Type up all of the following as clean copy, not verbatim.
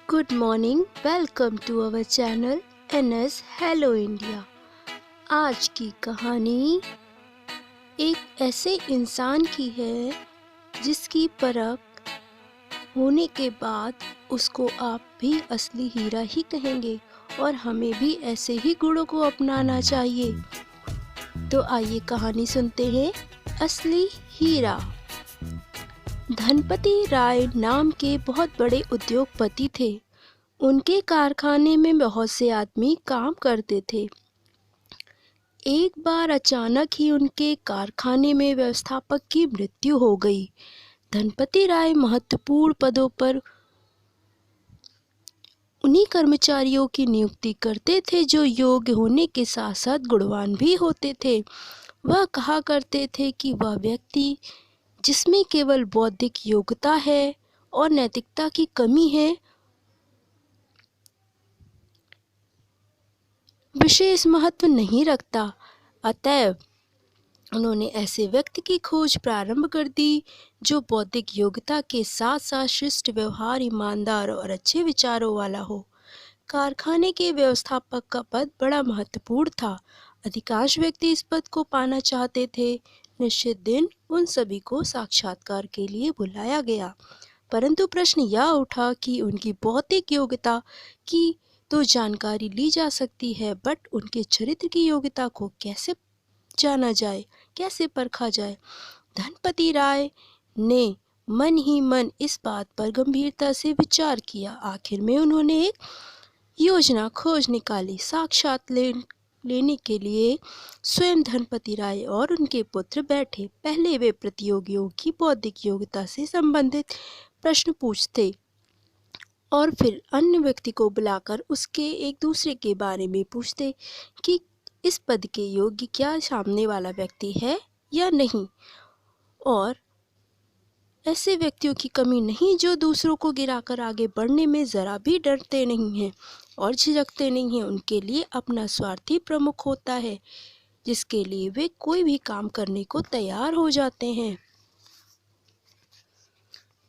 Good morning, welcome to our channel NS hello India. आज की कहानी एक ऐसे इंसान की है जिसकी परख होने के बाद उसको आप भी असली हीरा ही कहेंगे और हमें भी ऐसे ही गुणों को अपनाना चाहिए। तो आइए कहानी सुनते हैं। असली हीरा। धनपति राय नाम के बहुत बड़े उद्योगपति थे। उनके कारखाने में बहुत से आदमी काम करते थे। एक बार अचानक ही उनके कारखाने में व्यवस्थापक की मृत्यु हो गई। धनपति राय महत्वपूर्ण पदों पर उन्हीं कर्मचारियों की नियुक्ति करते थे जो योग्य होने के साथ साथ गुणवान भी होते थे। वह कहा करते थे कि वह व्यक्ति जिसमें केवल बौद्धिक योग्यता है और नैतिकता की कमी है, विशेष महत्व नहीं रखता। अतएव उन्होंने ऐसे व्यक्ति की खोज प्रारंभ कर दी जो बौद्धिक योग्यता के साथ साथ शिष्ट व्यवहार, ईमानदार और अच्छे विचारों वाला हो। कारखाने के व्यवस्थापक का पद बड़ा महत्वपूर्ण था। अधिकांश व्यक्ति इस पद को पाना चाहते थे। निश्चित दिन उन सभी को साक्षात्कार के लिए बुलाया गया, परंतु प्रश्न यह उठा कि उनकी बौद्धिक योग्यता की तो जानकारी ली जा सकती है, बट उनके चरित्र की योग्यता को कैसे जाना जाए, कैसे परखा जाए। धनपति राय ने मन ही मन इस बात पर गंभीरता से विचार किया। आखिर में उन्होंने एक योजना खोज निकाली। साक्षात लेने के लिए स्वयं धनपति राय और उनके पुत्र बैठे। पहले वे प्रतियोगियों की बौद्धिक योग्यता से संबंधित प्रश्न पूछते और फिर अन्य व्यक्ति को बुलाकर उसके एक दूसरे के बारे में पूछते कि इस पद के योग्य क्या सामने वाला व्यक्ति है या नहीं, और ऐसे व्यक्तियों की कमी नहीं जो दूसरों को गिराकर आगे बढ़ने में ज़रा भी डरते नहीं हैं और झिझकते नहीं हैं। उनके लिए अपना स्वार्थ ही प्रमुख होता है, जिसके लिए वे कोई भी काम करने को तैयार हो जाते हैं।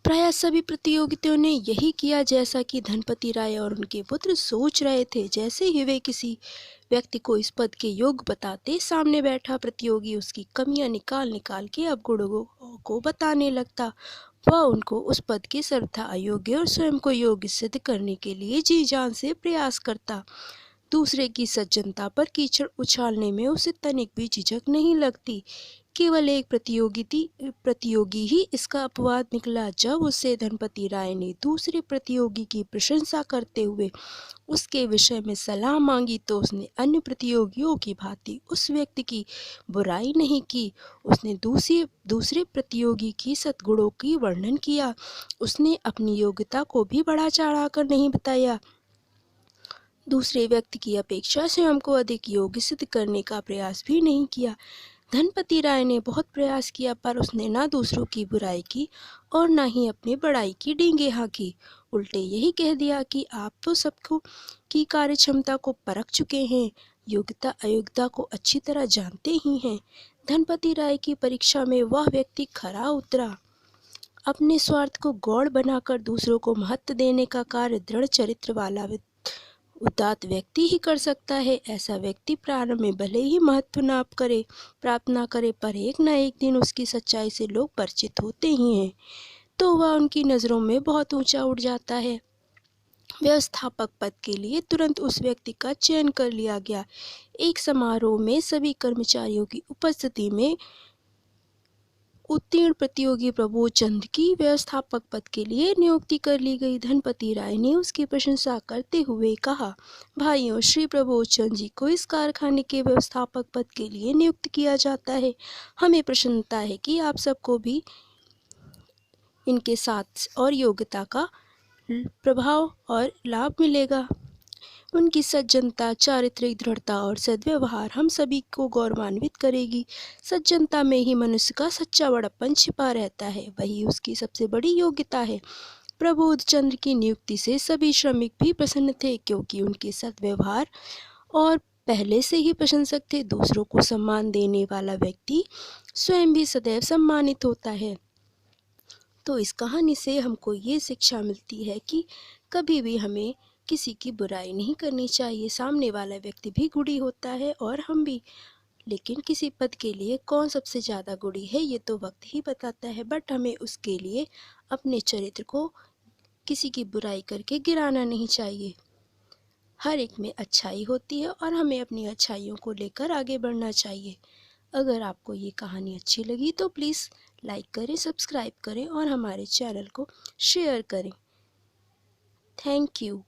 प्रायः सभी प्रतियोगियों ने यही किया जैसा कि धनपति राय और उनके पुत्र सोच रहे थे। जैसे ही वे किसी व्यक्ति को इस पद के योग्य बताते, सामने बैठा प्रतियोगी उसकी कमियां निकाल निकाल के अब गुणों को बताने लगता। वह उनको उस पद के सर्वथा अयोग्य और स्वयं को योग्य सिद्ध करने के लिए जी जान से प्रयास करता। दूसरे की सज्जनता पर कीचड़ उछालने में उसे तनिक भी झिझक नहीं लगती। केवल एक प्रतियोगी ही इसका अपवाद निकला। जब उससे धनपति राय ने दूसरे प्रतियोगी की प्रशंसा करते हुए उसके विषय में सलाह मांगी तो उसने अन्य प्रतियोगियों की भांति उस व्यक्ति की बुराई नहीं की। उसने दूसरे प्रतियोगी की सद्गुणों की वर्णन किया। उसने अपनी योग्यता को भी बढ़ा चढ़ाकर नहीं बताया। दूसरे व्यक्ति की अपेक्षा स्वयं को अधिक योग्य सिद्ध करने का प्रयास भी नहीं किया। धनपति राय ने बहुत प्रयास किया, पर उसने ना दूसरों की बुराई की और ना ही अपनी बड़ाई की डींगे हाँकी। उल्टे यही कह दिया कि आप तो सबको की कार्य क्षमता को परख चुके हैं, योग्यता अयोग्यता को अच्छी तरह जानते ही हैं। धनपति राय की परीक्षा में वह व्यक्ति खरा उतरा। अपने स्वार्थ को गौड़ बनाकर दूसरों को महत्व देने का कार्य दृढ़ चरित्र वाला उदात्त व्यक्ति ही कर सकता है। ऐसा व्यक्ति प्रारंभ में भले ही महत्व प्राप्त ना करे, पर एक ना एक दिन उसकी सच्चाई से लोग परिचित होते ही हैं, तो वह उनकी नज़रों में बहुत ऊंचा उठ जाता है। व्यवस्थापक पद के लिए तुरंत उस व्यक्ति का चयन कर लिया गया। एक समारोह में सभी कर्मचारियों की उपस्थिति में उत्तीर्ण प्रतियोगी प्रबोध चंद्र की व्यवस्थापक पद के लिए नियुक्ति कर ली गई। धनपति राय ने उसकी प्रशंसा करते हुए कहा, भाइयों, श्री प्रबोध चंद्र जी को इस कारखाने के व्यवस्थापक पद के लिए नियुक्त किया जाता है। हमें प्रसन्नता है कि आप सबको भी इनके साथ और योग्यता का प्रभाव और लाभ मिलेगा। उनकी सज्जनता, चारित्रिक दृढ़ता और सद्व्यवहार हम सभी को गौरवान्वित करेगी। सज्जनता में ही मनुष्य का सच्चा बड़प्पन छिपा रहता है, वही उसकी सबसे बड़ी योग्यता है। प्रबोध चंद्र की नियुक्ति से सभी श्रमिक भी प्रसन्न थे, क्योंकि उनके सद्व्यवहार और पहले से ही प्रशंसक थे। दूसरों को सम्मान देने वाला व्यक्ति स्वयं भी सदैव सम्मानित होता है। तो इस कहानी से हमको ये शिक्षा मिलती है कि कभी भी हमें किसी की बुराई नहीं करनी चाहिए। सामने वाला व्यक्ति भी गुणी होता है और हम भी, लेकिन किसी पद के लिए कौन सबसे ज़्यादा गुणी है ये तो वक्त ही बताता है। बट हमें उसके लिए अपने चरित्र को किसी की बुराई करके गिराना नहीं चाहिए। हर एक में अच्छाई होती है और हमें अपनी अच्छाइयों को लेकर आगे बढ़ना चाहिए। अगर आपको ये कहानी अच्छी लगी तो प्लीज़ लाइक करें, सब्सक्राइब करें और हमारे चैनल को शेयर करें। Thank you.